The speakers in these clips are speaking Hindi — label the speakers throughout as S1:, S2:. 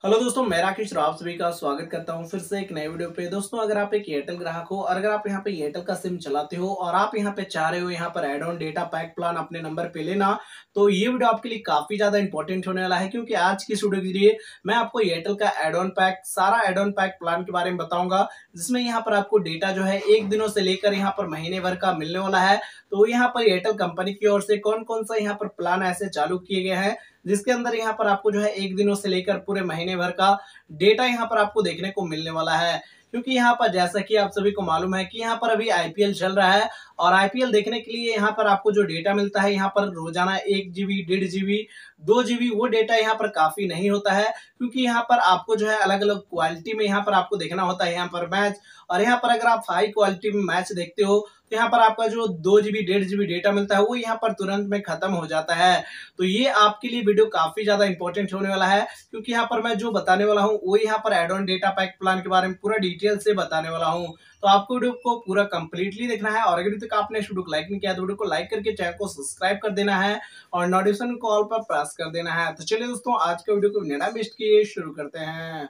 S1: हेलो दोस्तों, मैं राकेश आप सभी का स्वागत करता हूं फिर से एक नए वीडियो पे। दोस्तों, अगर आप एक एयरटेल ग्राहक हो और अगर आप यहां पे एयरटेल का सिम चलाते हो और आप यहां पे चाह रहे हो यहां पर add on data pack plan अपने नंबर पे लेना, तो ये वीडियो आपके लिए काफी ज्यादा इंपॉर्टेंट होने वाला है, क्योंकि आज की इस वीडियो के जरिए मैं आपको एयरटेल का एड ऑन पैक सारा एड ऑन पैक प्लान के बारे में बताऊंगा, जिसमें यहाँ पर आपको डेटा जो है 1 दिनों से लेकर यहाँ पर महीने भर का मिलने वाला है। तो यहाँ पर एयरटेल कंपनी की ओर से कौन कौन सा यहाँ पर प्लान ऐसे चालू किए गए हैं जिसके अंदर यहाँ पर आपको जो है 1 दिनों से लेकर पूरे महीने भर का डेटा यहाँ पर आपको देखने को मिलने वाला है। क्योंकि यहाँ पर जैसा कि आप सभी को मालूम है कि यहाँ पर अभी आईपीएल चल रहा है और आईपीएल देखने के लिए यहाँ पर आपको जो डेटा मिलता है यहाँ पर रोजाना 1 GB 1.5 GB 2 GB वो डेटा यहाँ पर काफी नहीं होता है, क्योंकि यहाँ पर आपको जो है अलग अलग क्वालिटी में यहाँ पर आपको देखना होता है यहाँ पर मैच। और यहाँ पर अगर आप हाई क्वालिटी में मैच देखते हो तो यहाँ पर आपका जो 2 GB 1.5 GB डेटा मिलता है वो यहाँ पर तुरंत में खत्म हो जाता है। तो ये आपके लिए वीडियो काफी ज्यादा इंपॉर्टेंट होने वाला है, क्योंकि यहाँ पर मैं जो बताने वाला हूँ वो यहाँ पर add on data pack plan के बारे में पूरा डिटेल से बताने वाला हूँ। तो आपको वीडियो को पूरा कंप्लीटली देखना है और अगर तक आपने इस वीडियो को लाइक नहीं किया तो वीडियो को लाइक करके चैनल को सब्सक्राइब कर देना है और नोटिफिकेशन कॉल पर प्रेस कर देना है। तो चलिए दोस्तों, आज का वीडियो को बिना मिस किए शुरू करते हैं।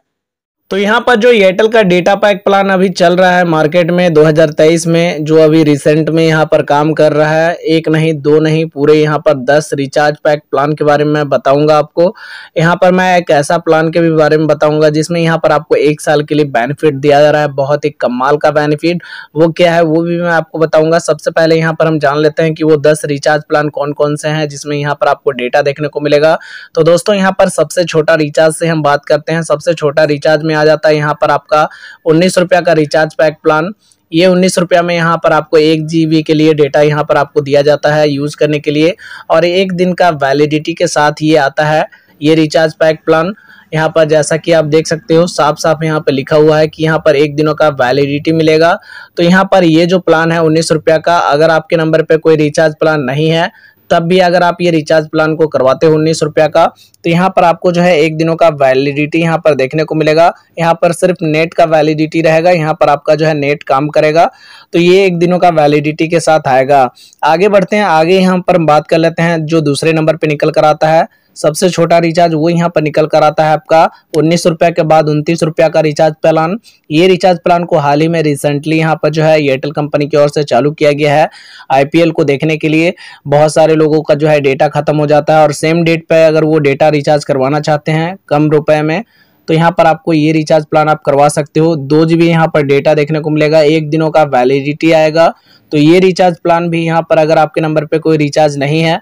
S2: तो यहाँ पर जो एयरटेल का डेटा पैक प्लान अभी चल रहा है मार्केट में 2023 में, जो अभी रिसेंट में यहाँ पर काम कर रहा है, एक नहीं दो नहीं पूरे यहाँ पर 10 रिचार्ज पैक प्लान के बारे में मैं बताऊंगा आपको। यहाँ पर मैं एक ऐसा प्लान के भी बारे में बताऊंगा जिसमें यहाँ पर आपको 1 साल के लिए बेनिफिट दिया जा रहा है, बहुत ही कमाल का बेनिफिट। वो क्या है वो भी मैं आपको बताऊंगा। सबसे पहले यहाँ पर हम जान लेते हैं कि वो 10 रिचार्ज प्लान कौन कौन से हैं जिसमें यहाँ पर आपको डेटा देखने को मिलेगा। तो दोस्तों, यहाँ पर सबसे छोटा रिचार्ज से हम बात करते हैं। सबसे छोटा रिचार्ज में आ जाता है यहाँ पर आपका 19 रुपया का रिचार्ज पैक प्लान। ये 19 रुपया में यहाँ पर आपको 1 GB के लिए डेटा यहाँ पर आपको दिया जाता है यूज करने के लिए, और 1 दिन का वैलिडिटी के साथ ये आता है ये रिचार्ज पैक प्लान। यहाँ पर जैसा कि आप देख सकते हो साफ साफ यहाँ पर लिखा हुआ है कि यहाँ पर 1 दिनों का वैलिडिटी मिलेगा। तो यहाँ पर ये जो प्लान है 19 रुपया का, अगर आपके नंबर पे कोई रिचार्ज प्लान नहीं है तब भी अगर आप ये रिचार्ज प्लान को करवाते हो 19 रुपया का, तो यहाँ पर आपको जो है 1 दिनों का वैलिडिटी यहाँ पर देखने को मिलेगा। यहाँ पर सिर्फ नेट का वैलिडिटी रहेगा, यहाँ पर आपका जो है नेट काम करेगा। तो ये 1 दिनों का वैलिडिटी के साथ आएगा। आगे बढ़ते हैं, आगे यहाँ पर हम बात कर लेते हैं जो दूसरे नंबर पे निकल कर आता है सबसे छोटा रिचार्ज, वो यहाँ पर निकल कर आता है आपका 19 रुपया के बाद 29 रुपया का रिचार्ज प्लान। ये रिचार्ज प्लान को हाल ही में रिसेंटली यहाँ पर जो है एयरटेल कंपनी की ओर से चालू किया गया है। आईपीएल को देखने के लिए बहुत सारे लोगों का जो है डेटा खत्म हो जाता है और सेम डेट पे अगर वो डेटा रिचार्ज करवाना चाहते हैं कम रुपए में, तो यहाँ पर आपको ये रिचार्ज प्लान आप करवा सकते हो। 2 GB यहाँ पर डेटा देखने को मिलेगा, 1 दिनों का वैलिडिटी आएगा। तो ये रिचार्ज प्लान भी यहाँ पर अगर आपके नंबर पे कोई रिचार्ज नहीं है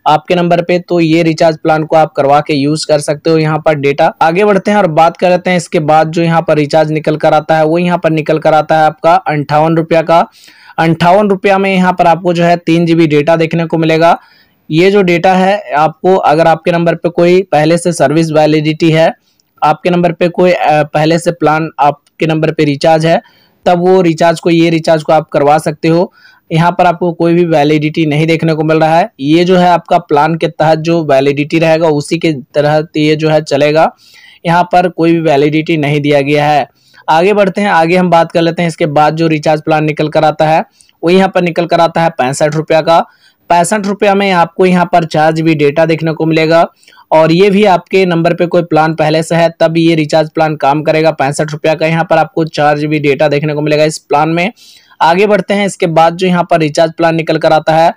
S2: आपके नंबर पे, तो ये रिचार्ज प्लान को आप करवा के यूज कर सकते हो यहाँ पर डेटा। आगे बढ़ते हैं और बात कर लेते हैं इसके बाद जो यहाँ पर रिचार्ज निकल कर आता है वो यहाँ पर निकल कर आता है आपका 58 रुपया का। 58 रुपया में यहाँ पर आपको जो है 3 GB डेटा देखने को मिलेगा। ये जो डेटा है आपको, अगर आपके नंबर पे कोई पहले से सर्विस वैलिडिटी है, आपके नंबर पे कोई पहले से प्लान आपके नंबर पे रिचार्ज है, तब वो रिचार्ज को ये रिचार्ज को आप करवा सकते हो। यहाँ पर आपको कोई भी वैलिडिटी नहीं देखने को मिल रहा है। ये जो है आपका प्लान के तहत जो वैलिडिटी रहेगा उसी के तहत ये जो है चलेगा, यहाँ पर कोई भी वैलिडिटी नहीं दिया गया है। आगे बढ़ते हैं, आगे हम बात कर लेते हैं इसके बाद जो रिचार्ज प्लान निकल कर आता है वो यहाँ पर निकल कर आता है 65 रुपया का। 65 रुपया में आपको यहाँ पर 4 GB डेटा देखने को मिलेगा, और ये भी आपके नंबर पे कोई प्लान पहले से है तब ये रिचार्ज प्लान काम करेगा। 65 रुपया का यहाँ पर आपको 4 GB डेटा देखने को मिलेगा इस प्लान में। आगे बढ़ते हैं, इसके बाद जो यहाँ पर रिचार्ज प्लान निकल कर आता है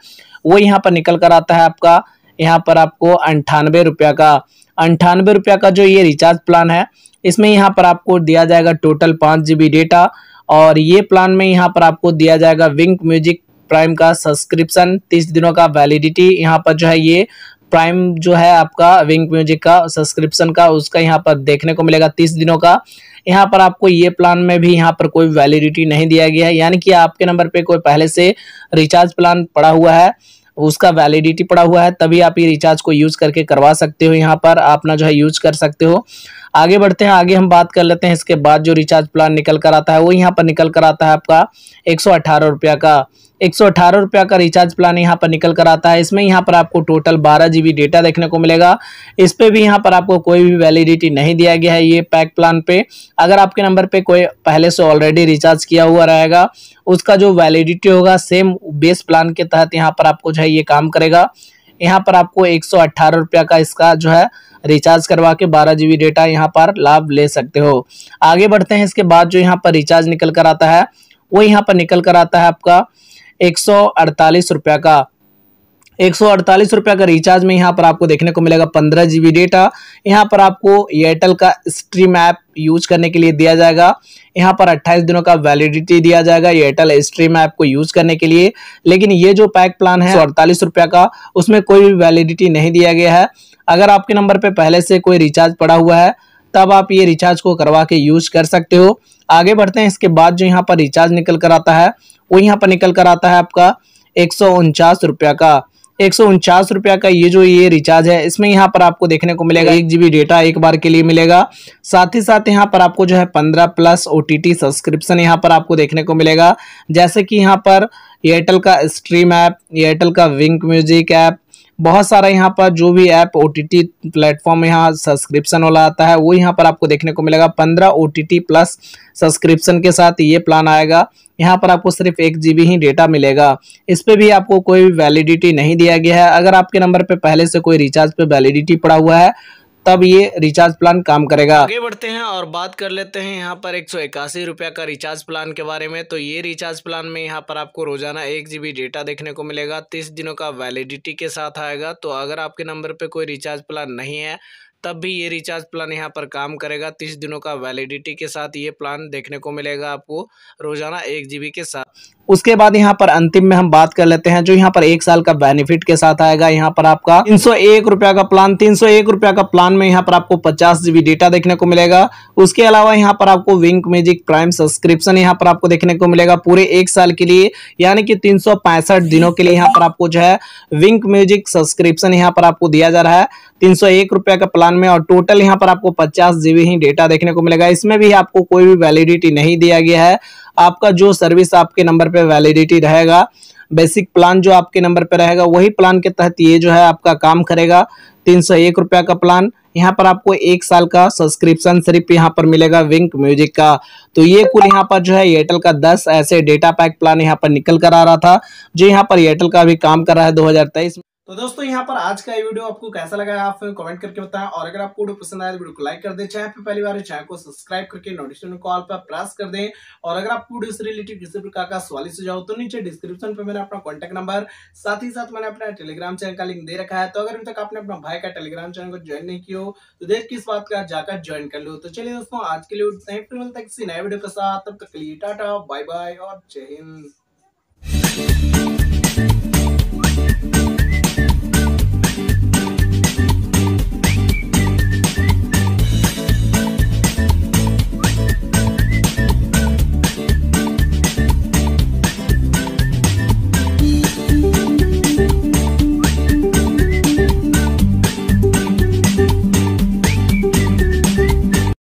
S2: वो यहाँ पर निकल कर आता है आपका यहाँ पर आपको 98 रुपया का। 98 रुपया का जो ये रिचार्ज प्लान है इसमें यहाँ पर आपको दिया जाएगा टोटल 5 GB डेटा, और ये प्लान में यहाँ पर आपको दिया जाएगा विंक म्यूजिक प्राइम का सब्सक्रिप्शन, 30 दिनों का वैलिडिटी। यहाँ पर जो है ये प्राइम जो है आपका विंक म्यूजिक का सब्सक्रिप्शन का उसका यहाँ पर देखने को मिलेगा 30 दिनों का। यहाँ पर आपको ये प्लान में भी यहाँ पर कोई वैलिडिटी नहीं दिया गया है, यानी कि आपके नंबर पे कोई पहले से रिचार्ज प्लान पड़ा हुआ है, उसका वैलिडिटी पड़ा हुआ है, तभी आप ये रिचार्ज को यूज करके करवा सकते हो, यहाँ पर अपना जो है यूज कर सकते हो। आगे बढ़ते हैं, आगे हम बात कर लेते हैं इसके बाद जो रिचार्ज प्लान निकल कर आता है वो यहाँ पर निकल कर आता है आपका 118 रुपया का। 118 रुपया का रिचार्ज प्लान यहाँ पर निकल कर आता है। इसमें यहाँ पर आपको टोटल 12 GB डेटा देखने को मिलेगा। इस पे भी यहाँ पर आपको कोई भी वैलिडिटी नहीं दिया गया है ये पैक प्लान पे। अगर आपके नंबर पे कोई पहले से ऑलरेडी रिचार्ज किया हुआ रहेगा उसका जो वैलिडिटी होगा सेम बेस प्लान के तहत यहाँ पर आपको जो है ये काम करेगा। यहाँ पर आपको 118 रुपया का इसका जो है रिचार्ज करवा के 12 GB डेटा यहाँ पर लाभ ले सकते हो। आगे बढ़ते हैं। इसके बाद जो यहाँ पर रिचार्ज निकल कर आता है वो यहाँ पर निकल कर आता है आपका 148 रुपया का। 148 रुपया का रिचार्ज में यहाँ पर आपको देखने को मिलेगा 15 GB डेटा। यहाँ पर आपको एयरटेल का स्ट्रीम ऐप यूज करने के लिए दिया जाएगा। यहाँ पर 28 दिनों का वैलिडिटी दिया जाएगा एयरटेल स्ट्रीम ऐप को यूज करने के लिए। लेकिन ये जो पैक प्लान है 148 रुपया का, उसमें कोई भी वैलिडिटी नहीं दिया गया है। अगर आपके नंबर पे पहले से कोई रिचार्ज पड़ा हुआ है तब आप ये रिचार्ज को करवा के यूज कर सकते हो। आगे बढ़ते हैं। इसके बाद जो यहाँ पर रिचार्ज निकल कर आता है वो यहाँ पर निकल कर आता है आपका 149 रुपया का। 149 रुपया का ये रिचार्ज है, इसमें यहाँ पर आपको देखने को मिलेगा 1 GB डेटा एक बार के लिए मिलेगा। साथ ही साथ यहाँ पर आपको जो है 15+ OTT सब्सक्रिप्शन यहाँ पर आपको देखने को मिलेगा। जैसे कि यहाँ पर एयरटेल का स्ट्रीम ऐप, एयरटेल का विंक म्यूजिक ऐप, बहुत सारा यहाँ पर जो भी ऐप OTT प्लेटफॉर्म यहाँ सब्सक्रिप्शन वाला आता है वो यहाँ पर आपको देखने को मिलेगा। 15 OTT प्लस सब्सक्रिप्शन के साथ ये प्लान आएगा। यहाँ पर आपको सिर्फ 1 GB ही डेटा मिलेगा। इस पे भी आपको कोई भी वैलिडिटी नहीं दिया गया है। अगर आपके नंबर पे पहले से कोई रिचार्ज पे वैलिडिटी पड़ा हुआ है तब ये रिचार्ज प्लान काम करेगा। आगे बढ़ते हैं और बात कर लेते हैं यहाँ पर 181 रुपया का रिचार्ज प्लान के बारे में। तो ये रिचार्ज प्लान में यहाँ पर आपको रोजाना 1 GB डेटा देखने को मिलेगा। 30 दिनों का वैलिडिटी के साथ आएगा। तो अगर आपके नंबर पे कोई रिचार्ज प्लान नहीं है तब भी ये रिचार्ज प्लान यहाँ पर काम करेगा। 30 दिनों का वैलिडिटी के साथ ये प्लान देखने को मिलेगा आपको रोजाना 1 GB के साथ। उसके बाद यहाँ पर अंतिम में हम बात कर लेते हैं जो यहाँ पर 1 साल का बेनिफिट के साथ आएगा। यहाँ पर आपका 301 रुपया का प्लान। 301 रुपया का प्लान में यहाँ पर आपको 50 GB डेटा देखने को मिलेगा। उसके अलावा यहाँ पर आपको विंक म्यूजिक प्राइम सब्सक्रिप्शन यहाँ पर आपको देखने को मिलेगा पूरे 1 साल के लिए, यानी कि 365 दिनों के लिए यहाँ पर आपको जो है विंक म्यूजिक सब्सक्रिप्शन यहाँ पर आपको दिया जा रहा है 301 रुपया का प्लान में। और टोटल यहाँ पर आपको 50 GB ही डेटा देखने को मिलेगा। इसमें भी आपको कोई भी वैलिडिटी नहीं दिया गया है। आपका जो सर्विस आपके नंबर पे वैलिडिटी रहेगा, बेसिक प्लान जो आपके नंबर पे रहेगा वही प्लान के तहत ये जो है आपका काम करेगा। 301 रुपया का प्लान, यहाँ पर आपको 1 साल का सब्सक्रिप्शन सिर्फ यहाँ पर मिलेगा विंक म्यूजिक का। तो ये कुल यहाँ पर जो है एयरटेल का 10 ऐसे डेटा पैक प्लान यहाँ पर निकल कर आ रहा था जो यहाँ पर एयरटेल का भी काम कर रहा है 2023 में।
S1: तो दोस्तों यहाँ पर आज का ये वीडियो आपको कैसा लगा आप कमेंट करके बताएं। और अगर आपको वीडियो पसंद आया तो वीडियो को लाइक कर दें। चैनल पे पहली बार चैनल को सब्सक्राइब करके नोटिफिकेशन कॉल पर प्रेस कर दें। और अगर आपको वीडियो से रिलेटेड किसी प्रकार का सवाल सुझाव तो नीचे डिस्क्रिप्शन पे मैंने अपना कॉन्टैक्ट नंबर, साथ ही साथ मैंने अपना टेलीग्राम चैनल का लिंक दे रखा है। तो अगर अभी तक आपने अपना भाई का टेलीग्राम चैनल को ज्वाइन नहीं किया हो तो देर किस बात का जाकर ज्वाइन कर लो। तो चलिए दोस्तों आज के लिए फिर मिलते हैं किसी नए वीडियो के साथ। तब तक के लिए टाटा बाय बाय और जय हिंद।